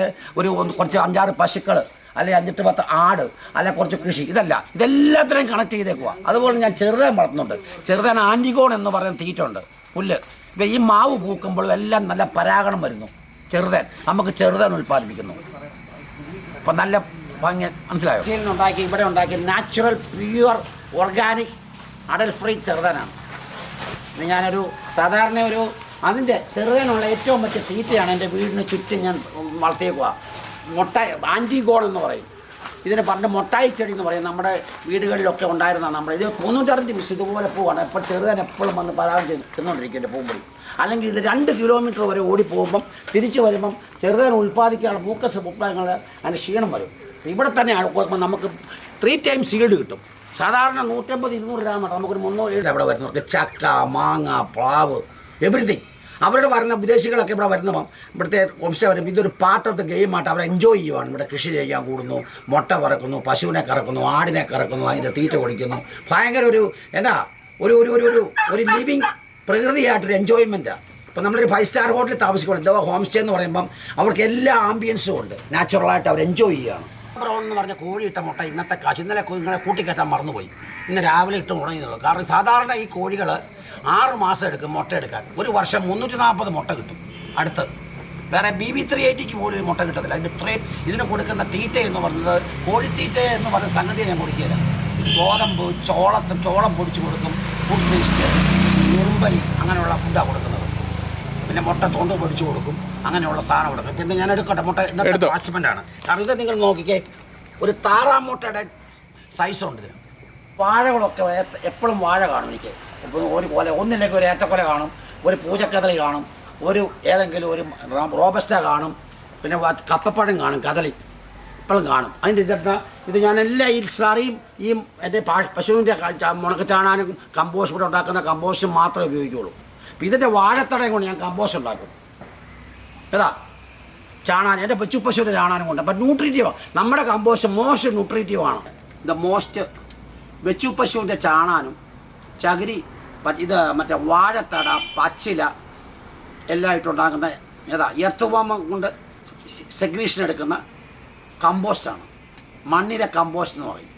കുറച്ച് 5-6 പശുക്കൾ, അല്ലെങ്കിൽ 5-10 ആട്, അല്ലെങ്കിൽ കുറച്ച് കൃഷി, ഇതെല്ലാത്തിനെയും കണക്ട് ചെയ്തേക്കുക. അതുപോലെ ഞാൻ ചെറുതാൻ വളർത്തുന്നുണ്ട്. ചെറുതാൻ ആൻറ്റിഗോൺ എന്ന് പറയുന്ന തീറ്റുണ്ട്, പുല്ല്. ഇപ്പം ഈ മാവ് പൂക്കുമ്പോഴും എല്ലാം നല്ല പരാഗണം വരുന്നു. ചെറുതാൻ നമുക്ക് ചെറുതാൻ ഉൽപ്പാദിപ്പിക്കുന്നു. അപ്പം നല്ല ഭംഗി, മനസ്സിലായോ? ഉണ്ടാക്കി ഇവിടെ ഉണ്ടാക്കി നാച്ചുറൽ പ്യുവർ ഓർഗാനിക് അഡൽ ഫ്രീ ചെറുതാനാണ്. ഇത് ഞാനൊരു സാധാരണ അതിൻ്റെ ചെറുതാനുള്ള ഏറ്റവും പറ്റിയ തീറ്റയാണ് എൻ്റെ വീടിന് ചുറ്റും ഞാൻ വളർത്തിയേക്കുക. ആൻറ്റിഗോൺ എന്ന് പറയും ഇതിനെ. പണ്ട് മൊട്ടായി ചെടി എന്ന് പറയും. നമ്മുടെ വീടുകളിലൊക്കെ ഉണ്ടായിരുന്ന ഇത് 365 മിസ് ഇതുപോലെ പോവാണ്. എപ്പോൾ ചെറുതാൻ എപ്പോഴും വന്ന് പരാഗം തിന്നുകൊണ്ടിരിക്കും എൻ്റെ പൂമ്പൊടി. അല്ലെങ്കിൽ ഇത് 2 കിലോമീറ്റർ വരെ ഓടിപ്പോകുമ്പം തിരിച്ചു വരുമ്പം ചെറുതാൻ ഉൽപ്പാദിക്കാനുള്ള മൂക്കസ് പുപ്പളങ്ങൾ അതിന് ക്ഷീണം വരും. ഇവിടെ തന്നെ നമുക്ക് 3 ടൈംസ് സീഡ് കിട്ടും. സാധാരണ 150-200 ഗ്രാം നമുക്കൊരു 300 അവിടെ വരുന്നവർക്ക് ചക്ക, മാങ്ങ, പ്ലാവ്, എവറിത്തിങ്. അവരുടെ വരുന്ന വിദേശികളൊക്കെ ഇവിടെ വരുന്നപ്പം ഇവിടുത്തെ വംശം വരും. ഇതൊരു പാർട്ട് ഓഫ് ദ ഗെയിമായിട്ട് അവർ എൻജോയ് ചെയ്യുവാണ്. ഇവിടെ കൃഷി ചെയ്യാൻ കൂടുന്നു, മുട്ട പറക്കുന്നു, പശുവിനെ കറക്കുന്നു, ആടിനെ കറക്കുന്നു, അതിൻ്റെ തീറ്റ കൊടുക്കുന്നു. ഭയങ്കര ഒരു ലിവിങ് പ്രകൃതിയായിട്ടൊരു എൻജോയ്മെൻറ്റാണ്. ഇപ്പം നമ്മളൊരു 5 സ്റ്റാർ ഹോട്ടലിൽ താമസിക്കുമ്പോൾ എന്തോ ഹോം സ്റ്റേ എന്ന് പറയുമ്പം അവർക്ക് എല്ലാ ആംബിയൻസും ഉണ്ട്. നാച്ചുറലായിട്ട് അവർ എൻജോയ് ചെയ്യുകയാണ്. ബ്രൗൺ എന്ന് പറഞ്ഞ കോഴിയിട്ട മുട്ട ഇന്നത്തെ കാശ്. ഇന്നലെ നിങ്ങളെ കൂട്ടിക്കയറ്റാൻ മറന്നുപോയി. ഇന്ന് രാവിലെ ഇട്ട് ഉണങ്ങുന്നുള്ളൂ. കാരണം സാധാരണ ഈ കോഴികൾ 6 മാസം എടുക്കും മുട്ട എടുക്കാൻ. ഒരു വർഷം 340 മുട്ട കിട്ടും. അടുത്ത് വേറെ BB380 പോലും മുട്ട കിട്ടത്തില്ല. അതിൻ്റെ ഇത്രയും ഇതിന് കൊടുക്കുന്ന തീറ്റ എന്ന് പറയുന്നത് കോഴിത്തീറ്റ എന്ന് പറയുന്ന സംഗതിയെ ഞാൻ കൊടുക്കില്ല. ഗോതമ്പ്, ചോളം പൊടിച്ച് കൊടുക്കും, ഫുഡ് വേസ്റ്റ്, ഉറുമ്പരി, അങ്ങനെയുള്ള ഫുഡാണ് കൊടുക്കുന്നത്. പിന്നെ മുട്ട തൊണ്ട് പൊടിച്ച് കൊടുക്കും, അങ്ങനെയുള്ള സാധനം കൊടുക്കും. പിന്നെ ഞാൻ എടുക്കട്ടെ, മുട്ട ഇന്നത്തെ വാച്ച്മെൻ്റാണ്. കാരണം ഇത് നിങ്ങൾ നോക്കിക്കേ, ഒരു താറാം മുട്ടയുടെ സൈസുണ്ട് ഇതിന്. വാഴകളൊക്കെ എപ്പോഴും വാഴ കാണും എനിക്ക്. ഒരു കൊല, ഒന്നില്ലെങ്കിൽ ഒരു ഏത്തക്കൊല കാണും, ഒരു പൂജക്കദളി കാണും, ഏതെങ്കിലും ഒരു റോബസ്റ്റ കാണും, പിന്നെ കപ്പപ്പഴം കാണും, കദളി എപ്പോഴും കാണും. അതിൻ്റെ ഇത് ഞാനെല്ലാം ഈ സ്ലറിയും ഈ എൻ്റെ പശുവിൻ്റെ മുണക്കച്ചാണാനും കമ്പോസ്റ്റ് ഇവിടെ ഉണ്ടാക്കുന്ന കമ്പോസ്റ്റും മാത്രമേ ഉപയോഗിക്കുകയുള്ളൂ. അപ്പോൾ ഇതിൻ്റെ വാഴത്തടയും കൊണ്ട് ഞാൻ കമ്പോസ്റ്റ് ഉണ്ടാക്കും. ചാണാൻ എൻ്റെ പശുവിൻ്റെ ചാണാനും കൊണ്ട്. അപ്പം ന്യൂട്രീറ്റീവാണ് നമ്മുടെ കമ്പോസ്റ്റ്. മോസ്റ്റ് ന്യൂട്രീറ്റീവാണ്. വെച്ചു പശുവിൻ്റെ ചാണാനും ചകിരി, മറ്റേ വാഴത്തട, പച്ചില എല്ലാം ഇട്ടുണ്ടാക്കുന്ന എർത്ത് വാമ കൊണ്ട് സെഗ്രീഷൻ എടുക്കുന്ന കമ്പോസ്റ്റാണ്. മണ്ണിര കമ്പോസ്റ്റ് എന്ന് പറയും.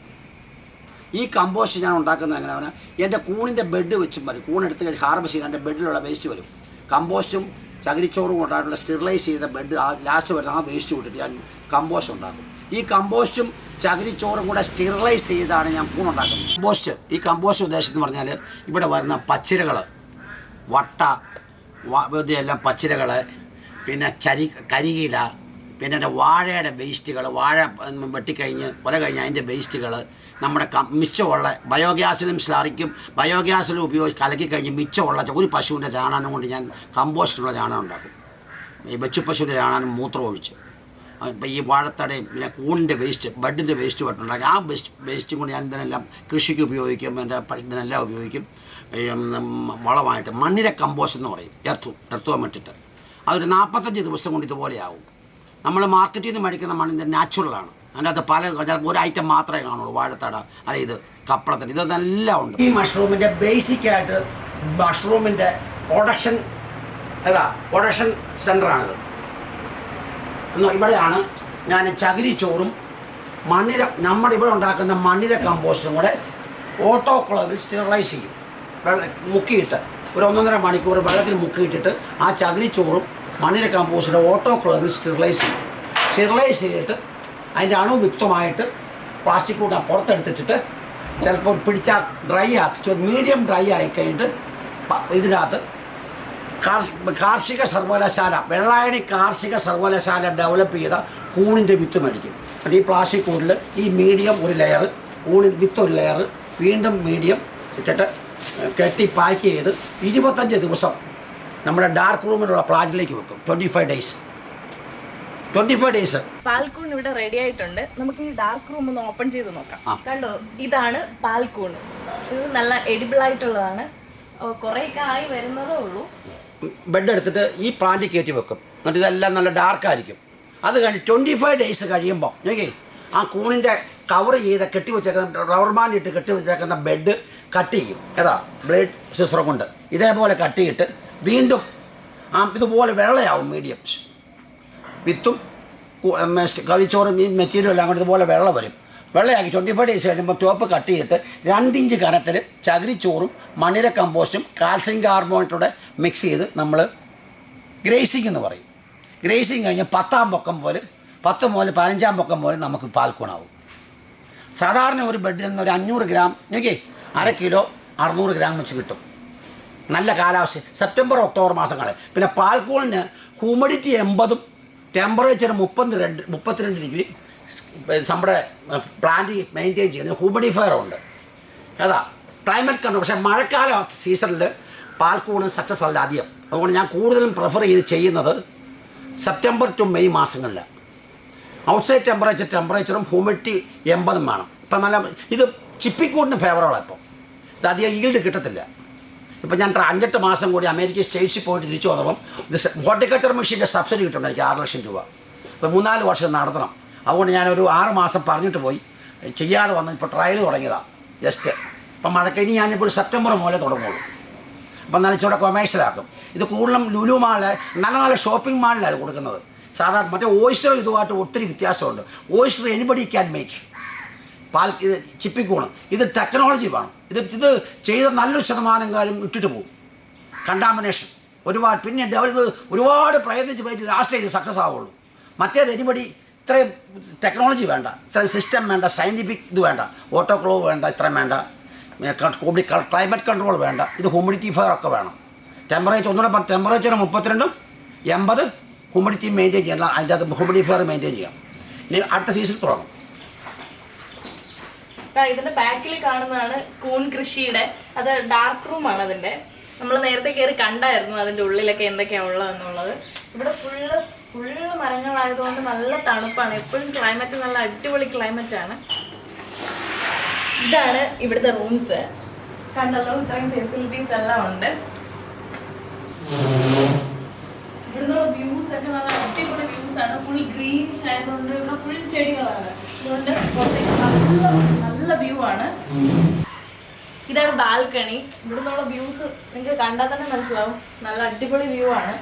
ഈ കമ്പോസ്റ്റ് ഞാൻ ഉണ്ടാക്കുന്നത് എങ്ങനെയാണ്? എൻ്റെ കൂണിൻ്റെ ബെഡ് വെച്ചും വരും. കൂണെടുത്ത് കഴിഞ്ഞ് ഹാർവെസ്റ്റ് ചെയ്യാൻ എൻ്റെ ബെഡിലുള്ള വേസ്റ്റ് വരും. കമ്പോസ്റ്റും ചകിരിച്ചോറും കൊണ്ടായിട്ടുള്ള സ്റ്റെറിലൈസ് ചെയ്ത ബെഡ് ലാസ്റ്റ് വരുന്ന ആ വേസ്റ്റ് വിട്ടിട്ട് ഞാൻ കമ്പോസ്റ്റ് ഉണ്ടാക്കും. ഈ കമ്പോസ്റ്റും ചകിരിച്ചോറും കൂടെ സ്റ്റെറിലൈസ് ചെയ്താണ് ഞാൻ കൂണുണ്ടാക്കുന്നത്. ഈ കമ്പോസ്റ്റ് ഉദ്ദേശം എന്ന് പറഞ്ഞാൽ ഇവിടെ വരുന്ന പച്ചിലകൾ, വട്ട, എല്ലാം പച്ചിലകൾ, പിന്നെ കരിയില, പിന്നെ എൻ്റെ വാഴയുടെ വേസ്റ്റുകൾ, വാഴ വെട്ടിക്കഴിഞ്ഞ് കൊല കഴിഞ്ഞ് അതിൻ്റെ വേസ്റ്റുകൾ, നമ്മുടെ മിച്ചമുള്ള ബയോഗ്യാസിലും സ്ലറിക്കും ബയോഗ്യാസിലും കലക്കി കഴിഞ്ഞ് മിച്ചമുള്ള ഒരു പശുവിൻ്റെ ചാണാനും കൊണ്ട് ഞാൻ കമ്പോസ്റ്റുള്ള ചാണകം ഉണ്ടാക്കും. ഈ വെച്ചു പശുവിൻ്റെ ചാണാനും മൂത്രം ഒഴിച്ച്. ഇപ്പോൾ ഈ വാഴത്തടയും പിന്നെ കൂണിൻ്റെ വേസ്റ്റ്, ബഡിൻ്റെ വേസ്റ്റ് വെട്ടുണ്ടാക്കി. ആ വേസ്റ്റും കൊണ്ട് ഞാൻ ഇതിനെല്ലാം കൃഷിക്ക് ഉപയോഗിക്കും, എൻ്റെ ഇതിനെല്ലാം ഉപയോഗിക്കും. വളമായിട്ട് മണ്ണിര കമ്പോസ്റ്റ് എന്ന് പറയും. എർത്തുവാൻ ഇട്ടിട്ട് അതൊരു 45 ദിവസം കൊണ്ട് ഇതുപോലെയാവും. നമ്മൾ മാർക്കറ്റിൽ നിന്ന് മേടിക്കുന്ന മണ്ണിൻ്റെ നാച്ചുറലാണ്. അതിനകത്ത് പല ഒരു ഐറ്റം മാത്രമേ കാണുള്ളൂ. വാഴത്തട, അല്ല ഇത് കപ്പളത്തട, ഇതെല്ലാം ഉണ്ട്. ഈ മഷ്റൂമിൻ്റെ ബേസിക്കായിട്ട് മഷ്റൂമിൻ്റെ പ്രൊഡക്ഷൻ സെൻ്ററാണിത്. ഇവിടെയാണ് ഞാൻ ചകിരിച്ചോറും നമ്മുടെ ഇവിടെ ഉണ്ടാക്കുന്ന മണ്ണിര കമ്പോസ്റ്റും കൂടെ ഓട്ടോക്ലേവിൽ സ്റ്റെറിലൈസ് ചെയ്യും. മുക്കിയിട്ട് ഒരു 1.5 മണിക്കൂർ വെള്ളത്തിൽ മുക്കിയിട്ടിട്ട് ആ ചകിരിച്ചോറും മണ്ണിര കമ്പോസ്റ്റിൻ്റെ ഓട്ടോക്ലേവിൽ സ്റ്റെറിലൈസ് ചെയ്യും. സ്റ്റെറിലൈസ് ചെയ്തിട്ട് അതിൻ്റെ അണുവിക്തമായിട്ട് പ്ലാസ്റ്റിക് കൂട്ടാൻ പുറത്തെടുത്തിട്ട് ചിലപ്പോൾ പിടിച്ചാൽ ഡ്രൈ ആക്കി മീഡിയം ഡ്രൈ ആയി കഴിഞ്ഞിട്ട് ഇതിനകത്ത് കാർഷിക സർവകലാശാല വെള്ളായണി കാർഷിക സർവകലാശാല ഡെവലപ്പ് ചെയ്ത കൂണിൻ്റെ വിത്ത് മേടിക്കും. എന്നിട്ട് ഈ പ്ലാസ്റ്റിക് കൂടിൽ ഈ മീഡിയം ഒരു ലെയർ, കൂണിൻ വിത്ത് ഒരു ലെയർ, വീണ്ടും മീഡിയം ഇട്ടിട്ട് കെട്ടി പാക്ക് ചെയ്ത് 25 ദിവസം നമ്മുടെ ഡാർക്ക് റൂമിലുള്ള പ്ലാന്റിലേക്ക് വെക്കും. 25 ഡേയ്സ്. പാൽക്കൂൺ ഇവിടെ റെഡി ആയിട്ടുണ്ട്. നമുക്ക് ഈ ഡാർക്ക് റൂം ഒന്ന് ഓപ്പൺ ചെയ്ത് നോക്കാം. കണ്ടോ, ഇതാണ് പാൽക്കൂൺ. ഇത് നല്ല എഡിബിൾ ആയിട്ടുള്ളതാണ്. കുറേയൊക്കെ ആയി വരുന്നതേ ഉള്ളൂ. ബെഡ് എടുത്തിട്ട് ഈ പ്ലാന്റിൽ കയറ്റി വെക്കും. എന്നിട്ട് ഇതെല്ലാം നല്ല ഡാർക്കായിരിക്കും. അത് കഴിഞ്ഞ് 25 ഡേയ്സ് കഴിയുമ്പോൾ നോക്കി ആ കൂണിൻ്റെ കവർ ചെയ്ത് കെട്ടി വെച്ചേക്കുന്ന റബ്ബർ ബാൻഡ് ഇട്ട് കെട്ടി വെച്ചേക്കുന്ന ബെഡ് കട്ട് ചെയ്യും. ഏതാ ബ്ലേഡ് സിസർ കൊണ്ട് ഇതേപോലെ കട്ട് ചെയ്തിട്ട് വീണ്ടും ഇതുപോലെ വെള്ളയാവും. മീഡിയം വിത്തും കവിച്ചോറും ഈ മെറ്റീരിയൽ എല്ലാം കൂടി ഇതുപോലെ വെള്ളം വരും. വെള്ളയാക്കി 25 ഡേയ്സ് കഴിയുമ്പോൾ ടോപ്പ് കട്ട് ചെയ്തിട്ട് 2 ഇഞ്ച് കനത്തിൽ ചകിരിച്ചോറും മണ്ണിര കമ്പോസ്റ്റും കാൽസ്യം കാർബണേറ്റോടെ മിക്സ് ചെയ്ത് നമ്മൾ ഗ്രേസിംഗ് എന്ന് പറയും. ഗ്രേസിംഗ് കഴിഞ്ഞ് 10-ാം പൊക്കം പോലെ 10 മുതൽ 15-ാം പൊക്കം പോലെ നമുക്ക് പാൽക്കൂണാവും. സാധാരണ ഒരു ബെഡിൽ നിന്ന് ഒരു 500 ഗ്രാം നോക്കി 1/2 കിലോ 600 ഗ്രാം വെച്ച് കിട്ടും. നല്ല കാലാവസ്ഥ സെപ്റ്റംബർ ഒക്ടോബർ മാസങ്ങളിൽ. പിന്നെ പാൽക്കൂണിന് ഹ്യൂമിഡിറ്റി 80, ടെമ്പറേച്ചർ 32 ഡിഗ്രി നമ്മുടെ പ്ലാന്റ് മെയിൻറ്റെയിൻ ചെയ്യുന്ന ഹ്യൂമിഡിഫയർ ഉണ്ട്. ഏതാ ക്ലൈമറ്റ് കൺട്രോൾ. പക്ഷേ മഴക്കാല സീസണിൽ പാൽക്കൂണ് സക്സസ് അല്ല അധികം. അതുകൊണ്ട് ഞാൻ കൂടുതലും പ്രിഫർ ചെയ്ത് ചെയ്യുന്നത് സെപ്റ്റംബർ ടു മെയ് മാസങ്ങളിലാണ്. ഔട്ട്സൈഡ് ടെമ്പറേച്ചറും ഹ്യൂമിഡിറ്റി 80 വേണം. ഇപ്പം നല്ല ഇത് ചിപ്പിക്കൂടിന് ഫേവറബിളാണ്. ഇപ്പോൾ ഇത് അധികം ഈൽഡ് കിട്ടത്തില്ല. ഇപ്പം ഞാൻ 5-8 മാസം കൂടി അമേരിക്ക സ്റ്റേറ്റ്സിൽ പോയിട്ട് തിരിച്ചു വന്നപ്പം ഇത് ഹോർട്ടിക്കൾച്ചർ മെഷീൻ്റെ സബ്സിഡി കിട്ടുന്നുണ്ട് എനിക്ക് 6 ലക്ഷം രൂപ. ഇപ്പോൾ 3-4 വർഷം നടത്തണം. അതുകൊണ്ട് ഞാനൊരു 6 മാസം പറഞ്ഞിട്ട് പോയി ചെയ്യാതെ വന്ന് ഇപ്പോൾ ട്രയൽ തുടങ്ങിയതാണ് ജസ്റ്റ്. ഇപ്പം മഴക്കഴിഞ്ഞ് ഞാനിപ്പോൾ ഒരു സെപ്റ്റംബർ മുതലേ തുടങ്ങുള്ളൂ. അപ്പം നല്ല ചൂടെ കൊമേഴ്ഷ്യലാക്കും. ഇത് കൂടുതലും ലുലു മാളിൽ നല്ല ഷോപ്പിംഗ് മാളിലാണ് കൊടുക്കുന്നത്. സാധാരണ മറ്റേ ഓയിസ്റ്റർ ഇതുമായിട്ട് ഒത്തിരി വ്യത്യാസമുണ്ട്. Oyster anybody can make. ഇത് ചിപ്പിക്കൂണ് ഇത് ടെക്നോളജി വേണം. ഇത് ചെയ്ത നല്ലൊരു ശതമാനം കാര്യം ഇട്ടിട്ട് പോകും. കണ്ടാമിനേഷൻ ഒരുപാട് പിന്നെ ഡെവലപ്പ് ഒരുപാട് പ്രയത്നിച്ച് ലാസ്റ്റ് ഇത് സക്സസ് ആവുള്ളൂ. മറ്റേത് എനിബഡി ഇത്രയും ടെക്നോളജി വേണ്ട, ഇത്രയും സിസ്റ്റം വേണ്ട, സയൻറ്റിഫിക് ഇത് വേണ്ട, ഓട്ടോക്ലോവ് വേണ്ട, ഇത്രയും വേണ്ട, ക്ലൈമറ്റ് കൺട്രോൾ വേണ്ട. ഇത് ഹ്യൂമിഡിറ്റി ഫയർ ഒക്കെ വേണം. ടെമ്പറേച്ചർ 32, 80 ഹ്യൂമിഡിറ്റി മെയിൻറ്റെയിൻ ചെയ്യണം. അതിൻ്റെ അത് ഹ്യൂമിഡിറ്റി ഫയർ മെയിൻറ്റെയിൻ ചെയ്യാം. ഇനി അടുത്ത സീസൺ തുടങ്ങും. ഇതിന്റെ ബാക്കിൽ കാണുന്നതാണ് കൂൺ കൃഷിയുടെ, അത് ഡാർക്ക് റൂമാണ്. അതിന്റെ നമ്മൾ നേരത്തെ കയറി കണ്ടായിരുന്നു അതിന്റെ ഉള്ളിലൊക്കെ എന്തൊക്കെയാണ് ഉള്ളതെന്നുള്ളത്. ഇവിടെ ഫുള്ള് മരങ്ങളായതുകൊണ്ട് നല്ല തണുപ്പാണ്. എപ്പോഴും ക്ലൈമറ്റ് നല്ല അടിപൊളി ക്ലൈമറ്റ് ആണ്. ഇതാണ് ഇവിടുത്തെ റൂംസ്. കണ്ടല്ലോ, ഇത്രയും ഫെസിലിറ്റീസ് എല്ലാം ഉണ്ട്. ഇവിടുന്നുള്ള വ്യൂസ് ഒക്കെ നല്ല അടിപൊളി വ്യൂസ് ആണ്. ഫുൾ ഗ്രീനിഷ് ആയതുകൊണ്ട് ഇവിടെ ഫുൾ ചെടികളാണ്. അതുകൊണ്ട് നല്ല വ്യൂ ആണ്. ഇതാണ് ബാൽക്കണി. ഇവിടുന്നുള്ള വ്യൂസ് നിങ്ങൾക്ക് കണ്ടാൽ തന്നെ മനസ്സിലാവും, നല്ല അടിപൊളി വ്യൂ ആണ്.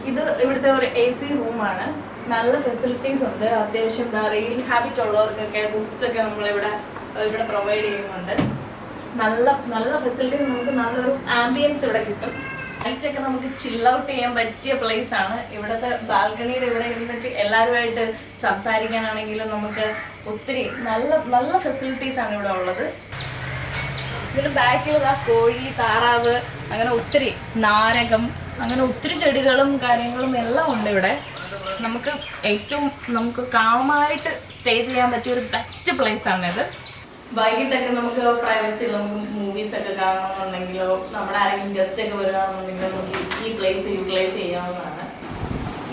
ഇത് ഇവിടുത്തെ ഒരു AC റൂമാണ്. നല്ല ഫെസിലിറ്റീസ് ഉണ്ട്. അത്യാവശ്യം റീഡിങ് ഹാബിറ്റ് ഉള്ളവർക്കൊക്കെ ബുക്സ് ഒക്കെ നമ്മളിവിടെ പ്രൊവൈഡ് ചെയ്യുന്നുണ്ട്. നല്ല ഫെസിലിറ്റീസ്. നമുക്ക് നല്ലൊരു ആംബിയൻസ് ഇവിടെ കിട്ടും. നൈറ്റൊക്കെ നമുക്ക് ചിൽ ഔട്ട് ചെയ്യാൻ പറ്റിയ പ്ലേസ് ആണ്. ഇവിടുത്തെ ബാൽക്കണിയുടെ ഇവിടെ ഇരുന്നിട്ട് എല്ലാവരുമായിട്ട് സംസാരിക്കാനാണെങ്കിലും നമുക്ക് ഒത്തിരി നല്ല ഫെസിലിറ്റീസ് ആണ് ഇവിടെ ഉള്ളത്. ഇതിന് ബാക്കിൽ കോഴി, താറാവ്, അങ്ങനെ ഒത്തിരി നാരകം, അങ്ങനെ ഒത്തിരി ചെടികളും കാര്യങ്ങളും എല്ലാം ഉണ്ട് ഇവിടെ. നമുക്ക് കാമായിട്ട് സ്റ്റേ ചെയ്യാൻ പറ്റിയ ഒരു ബെസ്റ്റ് പ്ലേസ് ആണിത്. വൈകിട്ടൊക്കെ നമുക്ക് പ്രൈവസിയിൽ നമുക്ക് മൂവീസ് ഒക്കെ കാണണമെന്നുണ്ടെങ്കിലോ നമ്മുടെ ആരെങ്കിലും ഗസ്റ്റ് ഒക്കെ വരികയാണെന്നുണ്ടെങ്കിലോ നമുക്ക് ഈ പ്ലേസ് യൂട്ടിലൈസ് ചെയ്യാവുന്നതാണ്.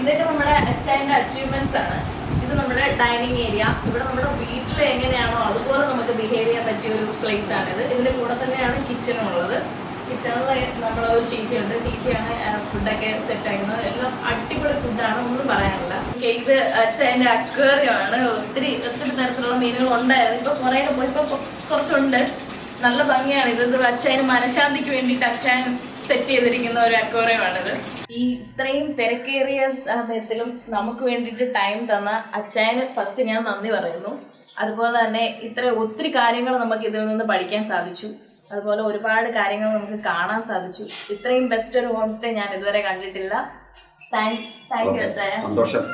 ഇതൊക്കെ നമ്മുടെ അച്ഛൻ്റെ അച്ചീവ്മെന്റ്സ് ആണ്. ഇത് നമ്മുടെ ഡൈനിങ് ഏരിയ. ഇവിടെ നമ്മുടെ വീട്ടിൽ എങ്ങനെയാണോ അതുപോലെ നമുക്ക് ബിഹേവ് ചെയ്യാൻ പറ്റിയ ഒരു പ്ലേസ് ആണിത്. ഇതിൻ്റെ കൂടെ തന്നെയാണ് കിച്ചണും ഉള്ളത്. കിച്ചണിൽ നമ്മളൊരു ചേച്ചിയുണ്ട്. ചേച്ചിയാണ് ഫുഡൊക്കെ സെറ്റ് ആക്കുന്നത്. എല്ലാം അടിപൊളി ഫുഡാണ്, ഒന്നും പറയാനില്ല. ഇത് അച്ഛൻ്റെ അക്വേറിയമാണ്. ഒത്തിരി തരത്തിലുള്ള മീനുകൾ ഉണ്ടായിരുന്നു. ഇപ്പോൾ കുറേയൊക്കെ പോയി, ഇപ്പോൾ കുറച്ചുണ്ട്. നല്ല ഭംഗിയാണ്. ഇത് അച്ഛന് മനഃശാന്തിക്ക് വേണ്ടിയിട്ട് അച്ഛൻ സെറ്റ് ചെയ്തിരിക്കുന്ന ഒരു അക്വേറിയമാണിത്. ഈ ഇത്രയും തിരക്കേറിയ സമയത്തിലും നമുക്ക് വേണ്ടിയിട്ട് ടൈം തന്ന അച്ഛന് ഫസ്റ്റ് ഞാൻ നന്ദി പറയുന്നു. അതുപോലെ തന്നെ ഒത്തിരി കാര്യങ്ങൾ നമുക്ക് ഇതിൽ നിന്ന് പഠിക്കാൻ സാധിച്ചു. അതുപോലെ ഒരുപാട് കാര്യങ്ങൾ നമുക്ക് കാണാൻ സാധിച്ചു. ഇത്രയും ബെസ്റ്റ് ഒരു ഹോം സ്റ്റേ ഞാൻ ഇതുവരെ കണ്ടിട്ടില്ല. താങ്ക് യു അച്ഛായ. സന്തോഷം.